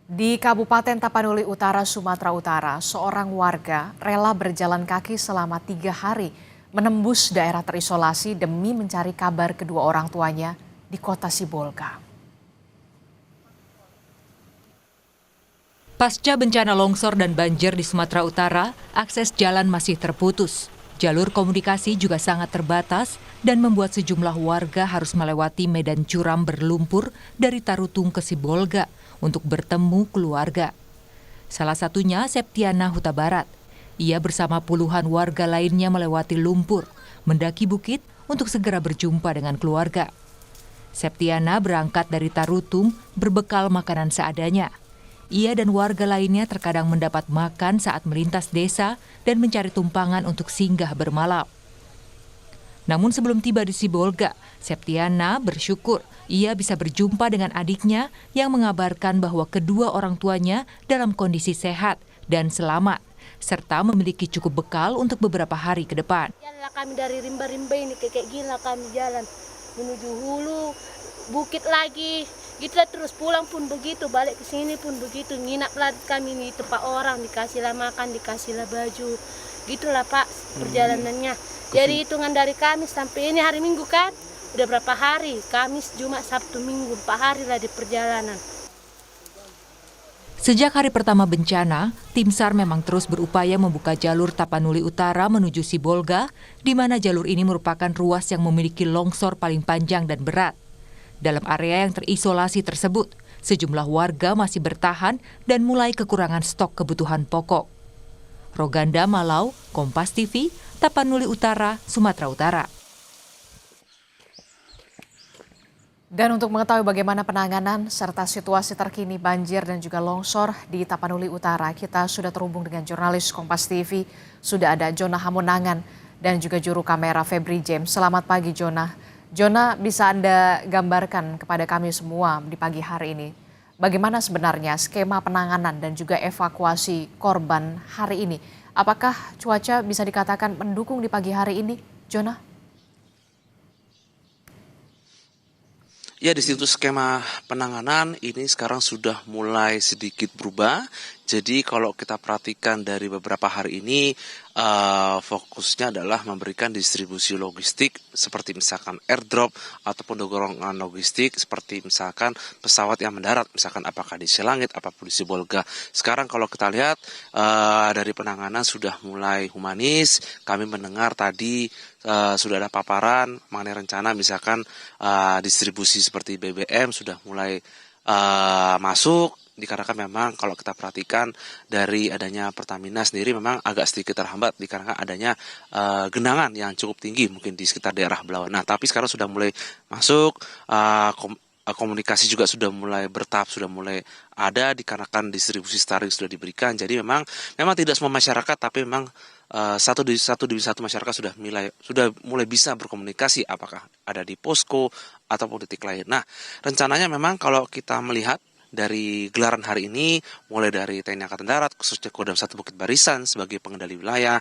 Di Kabupaten Tapanuli Utara, Sumatera Utara, seorang warga rela berjalan kaki selama 3 hari menembus daerah terisolasi demi mencari kabar kedua orang tuanya di kota Sibolga. Pasca bencana longsor dan banjir di Sumatera Utara, akses jalan masih terputus. Jalur komunikasi juga sangat terbatas dan membuat sejumlah warga harus melewati medan curam berlumpur dari Tarutung ke Sibolga untuk bertemu keluarga. Salah satunya Septiana Huta Barat. Ia bersama puluhan warga lainnya melewati lumpur, mendaki bukit untuk segera berjumpa dengan keluarga. Septiana berangkat dari Tarutung berbekal makanan seadanya. Ia dan warga lainnya terkadang mendapat makan saat melintas desa dan mencari tumpangan untuk singgah bermalam. Namun sebelum tiba di Sibolga, Septiana bersyukur ia bisa berjumpa dengan adiknya yang mengabarkan bahwa kedua orang tuanya dalam kondisi sehat dan selamat, serta memiliki cukup bekal untuk beberapa hari ke depan. Jalan kami dari rimba-rimba ini kayak gila kami jalan menuju hulu, bukit lagi. Gitu lah, terus pulang pun begitu, balik ke sini pun begitu, nginap lah kami di tempat orang, dikasihlah makan, dikasihlah baju. Gitulah Pak perjalanannya. Jadi hitungan dari Kamis sampai ini hari Minggu kan, udah berapa hari? Kamis, Jumat, Sabtu, Minggu, 4 hari lah di perjalanan. Sejak hari pertama bencana, tim SAR memang terus berupaya membuka jalur Tapanuli Utara menuju Sibolga, di mana jalur ini merupakan ruas yang memiliki longsor paling panjang dan berat. Dalam area yang terisolasi tersebut, sejumlah warga masih bertahan dan mulai kekurangan stok kebutuhan pokok. Roganda Malau, Kompas TV, Tapanuli Utara, Sumatera Utara. Dan untuk mengetahui bagaimana penanganan serta situasi terkini banjir dan juga longsor di Tapanuli Utara, kita sudah terhubung dengan jurnalis Kompas TV, sudah ada Jona Hamonangan dan juga juru kamera Febri James. Selamat pagi Jona. Jona, bisa Anda gambarkan kepada kami semua di pagi hari ini, bagaimana sebenarnya skema penanganan dan juga evakuasi korban hari ini? Apakah cuaca bisa dikatakan mendukung di pagi hari ini, Jona? Ya, di situ skema penanganan ini sekarang sudah mulai sedikit berubah. Jadi kalau kita perhatikan dari beberapa hari ini, fokusnya adalah memberikan distribusi logistik seperti misalkan airdrop ataupun dorongan logistik seperti misalkan pesawat yang mendarat, misalkan apakah di Silangit apapun di Sibolga. Sekarang kalau kita lihat dari penanganan sudah mulai humanis. Kami mendengar tadi sudah ada paparan mengenai rencana misalkan distribusi seperti BBM sudah mulai masuk. Dikarenakan memang kalau kita perhatikan dari adanya Pertamina sendiri memang agak sedikit terhambat dikarenakan adanya genangan yang cukup tinggi mungkin di sekitar daerah Belawan. Nah, tapi sekarang sudah mulai masuk, komunikasi juga sudah mulai bertahap, sudah mulai ada dikarenakan distribusi Starlink sudah diberikan. Jadi memang tidak semua masyarakat, tapi memang satu demi satu masyarakat sudah mulai bisa berkomunikasi apakah ada di posko ataupun titik lain. Nah, rencananya memang kalau kita melihat dari gelaran hari ini, mulai dari TNI Angkatan Darat, khususnya Kodam 1 Bukit Barisan sebagai pengendali wilayah,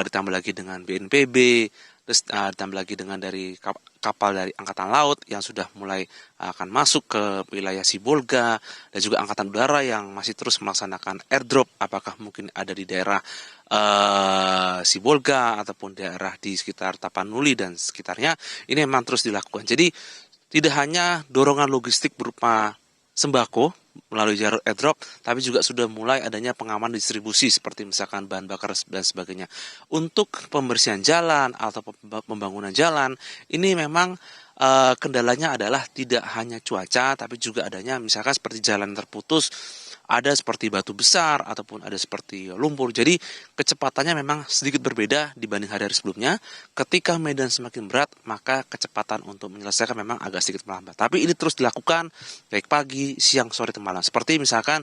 ditambah lagi dengan BNPB, terus ditambah lagi dengan dari kapal dari Angkatan Laut yang sudah mulai akan masuk ke wilayah Sibolga, dan juga Angkatan Udara yang masih terus melaksanakan airdrop, apakah mungkin ada di daerah Sibolga ataupun daerah di sekitar Tapanuli dan sekitarnya, ini memang terus dilakukan. Jadi tidak hanya dorongan logistik berupa sembako melalui jalur airdrop, tapi juga sudah mulai adanya pengaman distribusi seperti misalkan bahan bakar dan sebagainya. Untuk pembersihan jalan atau pembangunan jalan, ini memang kendalanya adalah tidak hanya cuaca, tapi juga adanya misalkan seperti jalan terputus, ada seperti batu besar ataupun ada seperti lumpur. Jadi kecepatannya memang sedikit berbeda dibanding hari-hari sebelumnya. Ketika medan semakin berat, maka kecepatan untuk menyelesaikan memang agak sedikit melambat. Tapi ini terus dilakukan baik pagi, siang, sore, malam. Seperti misalkan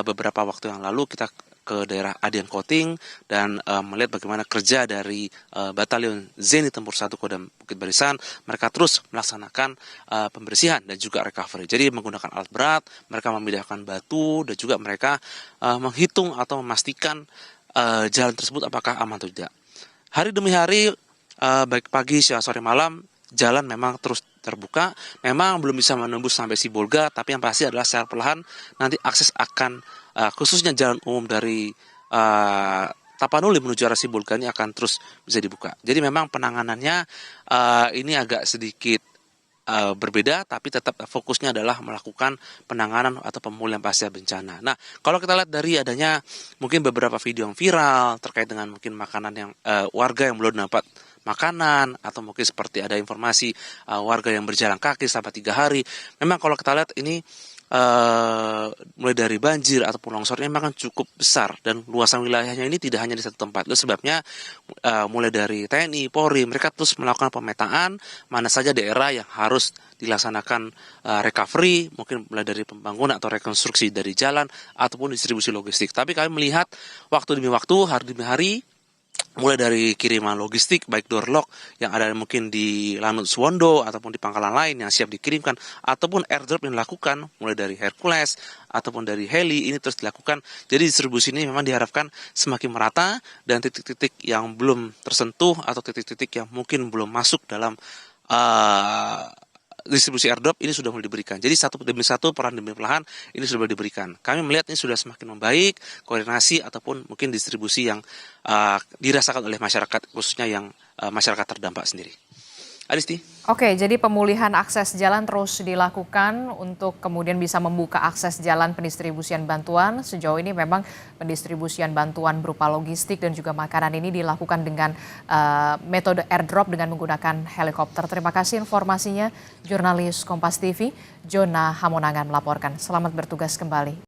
beberapa waktu yang lalu kita ke daerah Adian Koting dan melihat bagaimana kerja dari Batalion Zenit Tempur 1 Kodam Bukit Barisan. Mereka terus melaksanakan pembersihan dan juga recovery. Jadi menggunakan alat berat, mereka memindahkan batu dan juga mereka menghitung atau memastikan jalan tersebut apakah aman atau tidak. Hari demi hari, baik pagi, siang, sore, malam, jalan memang terus terbuka. Memang belum bisa menembus sampai Sibolga, tapi yang pasti adalah secara perlahan nanti akses akan khususnya jalan umum dari Tapanuli menuju arah Sibolga ini akan terus bisa dibuka. Jadi memang penanganannya ini agak sedikit berbeda, tapi tetap fokusnya adalah melakukan penanganan atau pemulihan pasca bencana. Nah, kalau kita lihat dari adanya mungkin beberapa video yang viral terkait dengan mungkin makanan yang warga yang belum dapat makanan, atau mungkin seperti ada informasi warga yang berjalan kaki sampai 3 hari. Memang kalau kita lihat ini mulai dari banjir ataupun longsornya memang cukup besar, dan luasan wilayahnya ini tidak hanya di satu tempat. Itu sebabnya mulai dari TNI, Polri, mereka terus melakukan pemetaan mana saja daerah yang harus dilaksanakan recovery, mungkin mulai dari pembangunan atau rekonstruksi dari jalan ataupun distribusi logistik. Tapi kami melihat waktu demi waktu, hari demi hari, mulai dari kiriman logistik baik doorlock yang ada mungkin di Lanut Suwondo ataupun di pangkalan lain yang siap dikirimkan, ataupun airdrop yang dilakukan mulai dari Hercules ataupun dari heli ini terus dilakukan. Jadi distribusi ini memang diharapkan semakin merata, dan titik-titik yang belum tersentuh atau titik-titik yang mungkin belum masuk dalam distribusi airdrop ini sudah mulai diberikan. Jadi satu demi satu, peran demi perlahan ini sudah mulai diberikan. Kami melihat ini sudah semakin membaik, koordinasi ataupun mungkin distribusi yang dirasakan oleh masyarakat, khususnya yang masyarakat terdampak sendiri. Adisti. Oke, jadi pemulihan akses jalan terus dilakukan untuk kemudian bisa membuka akses jalan pendistribusian bantuan. Sejauh ini memang pendistribusian bantuan berupa logistik dan juga makanan ini dilakukan dengan metode airdrop dengan menggunakan helikopter. Terima kasih informasinya, jurnalis Kompas TV, Jona Hamonangan melaporkan. Selamat bertugas kembali.